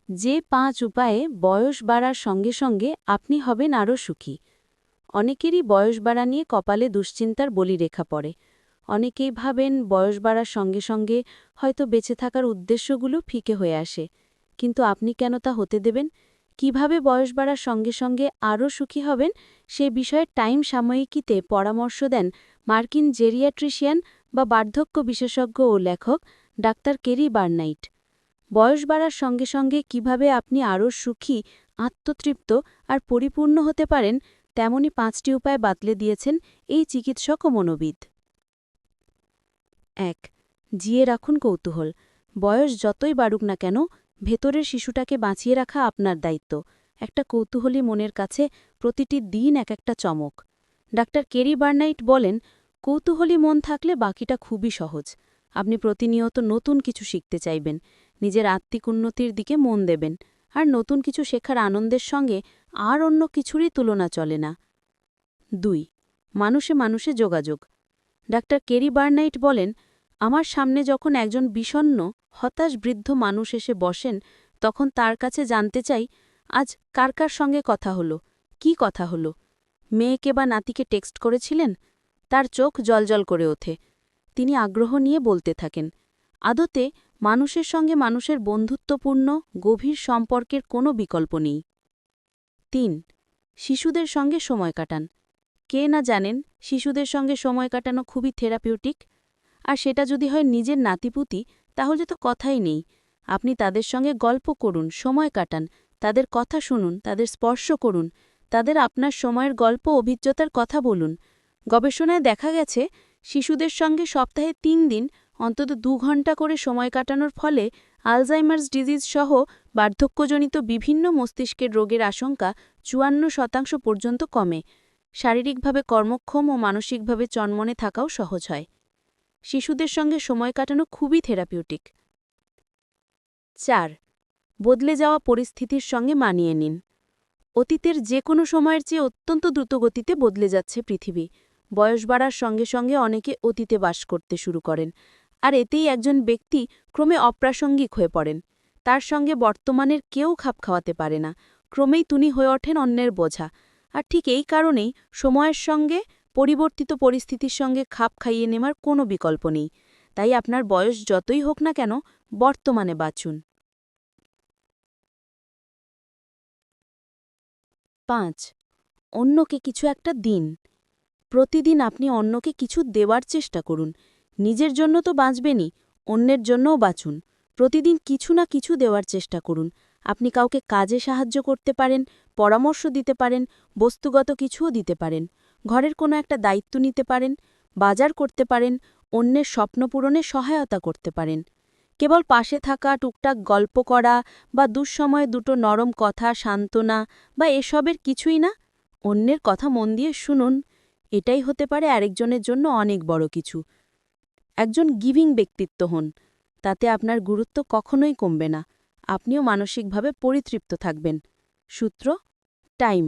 যে ৫ উপায়ে বয়স বাড়ার সঙ্গে সঙ্গে আপনি হবেন আরও সুখী। অনেকেরই বয়স বাড়া নিয়ে কপালে দুশ্চিন্তার বলিরেখা পড়ে। অনেকেই ভাবেন বয়স বাড়ার সঙ্গে সঙ্গে হয়তো বেঁচে থাকার উদ্দেশ্যগুলো ফিকে হয়ে আসে। কিন্তু আপনি কেন তা হতে দেবেন? কিভাবে বয়স বাড়ার সঙ্গে সঙ্গে আরও সুখী হবেন সে বিষয়ে টাইম সাময়িকীতে পরামর্শ দেন মার্কিন জেরিয়াট্রিশিয়ান বা বার্ধক্য বিশেষজ্ঞ ও লেখক ডাক্তার কেরি বার্নাইট। বয়স বাড়ার সঙ্গে সঙ্গে কিভাবে আপনি আরও সুখী, আত্মতৃপ্ত আর পরিপূর্ণ হতে পারেন তেমনই ৫টি উপায় বাতলে দিয়েছেন এই চিকিৎসক ও মনোবিদ। ১. জিয়ে রাখুন কৌতূহল। বয়স যতই বাড়ুক না কেন, ভেতরের শিশুটাকে বাঁচিয়ে রাখা আপনার দায়িত্ব। একটা কৌতূহলী মনের কাছে প্রতিটি দিন এক একটা চমক। ডাক্তার কেরি বার্নাইট বলেন, কৌতূহলী মন থাকলে বাকিটা খুবই সহজ। আপনি প্রতিনিয়ত নতুন কিছু শিখতে চাইবেন, নিজের আত্মিক উন্নতির দিকে মন দেবেন, আর নতুন কিছু শেখার আনন্দের সঙ্গে আর অন্য কিছুরই তুলনা চলে না। ২. মানুষে মানুষে যোগাযোগ। ডাক্তার কেরি বার্নাইট বলেন, আমার সামনে যখন একজন বিষণ্ণ, হতাশ বৃদ্ধ মানুষ এসে বসেন, তখন তার কাছে জানতে চাই, আজ কার কার সঙ্গে কথা হলো, কি কথা হলো, মেয়েকে বা নাতিকে টেক্সট করেছিলেন? তার চোখ জলজল করে ওঠে। তিনি আগ্রহ নিয়ে বলতে থাকেন। আদতে মানুষের সঙ্গে মানুষের বন্ধুত্বপূর্ণ, গভীর সম্পর্কের কোনো বিকল্প নেই। ৩. শিশুদের সঙ্গে সময় কাটান। কে না জানেন শিশুদের সঙ্গে সময় কাটানো খুবই থেরাপিউটিক। আর সেটা যদি হয় নিজের নাতিপুতি, তাহলে তো কথাই নেই। আপনি তাদের সঙ্গে গল্প করুন, সময় কাটান, তাদের কথা শুনুন, তাদের স্পর্শ করুন, তাদের আপনার সময়ের গল্প অভিজ্ঞতার কথা বলুন। গবেষণায় দেখা গেছে, শিশুদের সঙ্গে সপ্তাহে ৩ দিন অন্তত ২ ঘণ্টা করে সময় কাটানোর ফলে আলজাইমার্স ডিজিজ সহ বার্ধক্যজনিত বিভিন্ন মস্তিষ্কের রোগের আশঙ্কা ৫৪% পর্যন্ত কমে। শারীরিকভাবে কর্মক্ষম ও মানসিকভাবে চনমনে থাকাও সহজ হয়। শিশুদের সঙ্গে সময় কাটানো খুবই থেরাপিউটিক। ৪. বদলে যাওয়া পরিস্থিতির সঙ্গে মানিয়ে নিন। অতীতের যে কোনো সময়ের চেয়ে অত্যন্ত দ্রুতগতিতে বদলে যাচ্ছে পৃথিবী। বয়স বাড়ার সঙ্গে সঙ্গে অনেকে অতীতে বাস করতে শুরু করেন, আর এতেই একজন ব্যক্তি ক্রমে অপ্রাসঙ্গিক হয়ে পড়েন। তার সঙ্গে বর্তমানের কেউ খাপ খাওয়াতে পারে না, ক্রমেই তিনি হয়ে ওঠেন অন্যের বোঝা। আর ঠিক এই কারণেই সময়ের সঙ্গে পরিবর্তিত পরিস্থিতির সঙ্গে খাপ খাইয়ে নেওয়ার কোনো বিকল্প নেই। তাই আপনার বয়স যতই হোক না কেন, বর্তমানে বাঁচুন। ৫. অন্যকে কিছু একটা দিন। প্রতিদিন আপনি অন্যকে কিছু দেওয়ার চেষ্টা করুন। নিজের জন্য তো বাঁচবেনই, অন্যের জন্যও বাঁচুন। প্রতিদিন কিছু না কিছু দেওয়ার চেষ্টা করুন। আপনি কাউকে কাজে সাহায্য করতে পারেন, পরামর্শ দিতে পারেন, বস্তুগত কিছুও দিতে পারেন, ঘরের কোনো একটা দায়িত্ব নিতে পারেন, বাজার করতে পারেন, অন্যের স্বপ্ন পূরণে সহায়তা করতে পারেন। কেবল পাশে থাকা, টুকটাক গল্প করা বা দুঃসময়ে দুটো নরম কথা, সান্ত্বনা বা এসবের কিছুই না। অন্যের কথা মন দিয়ে শুনুন, এটাই হতে পারে আরেকজনের জন্য অনেক বড় কিছু। একজন গিভিং ব্যক্তিত্ব হন, তাতে আপনার গুরুত্ব কখনোই কমবে না। আপনিও মানসিকভাবে পরিতৃপ্ত থাকবেন। সূত্র টাইম।